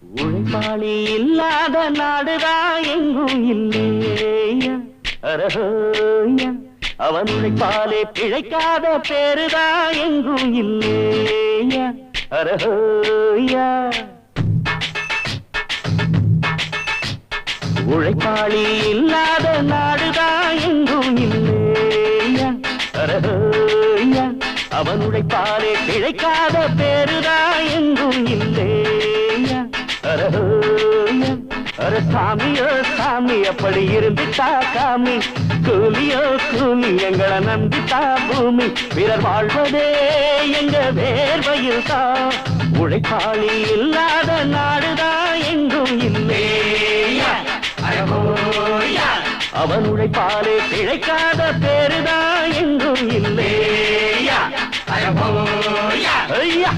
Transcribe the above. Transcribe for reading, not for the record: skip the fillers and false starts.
உழைப்பாளி இல்லாத நாடுதான் எங்கும் இல்லையா அரஹோயா அவன் உழைப்பாலே பிழைக்காத பேருதான் எங்கும் இல்லையா அரஹோயா உழைப்பாளி இல்லாத நாடுதான் எங்கும் இல்லையா அரஹோயா அவன் உழைப்பாலே பிழைக்காத பேருதான் எங்கும் இல்லையா அரஹோயா அர சாமியோ சாமி அப்படி இருந்துட்டா காமி கூலியோ கூலி எங்களை நம்பிட்டா பூமி பிறர் வாழ்வதே எங்க வேர்வையில் தான் உழைப்பாளி இல்லாத நாடுதான் எங்கும் இல்லையா அவன் உழைப்பாலே பிழைக்காத பேருதான் எங்கும் இல்லையா ஐயா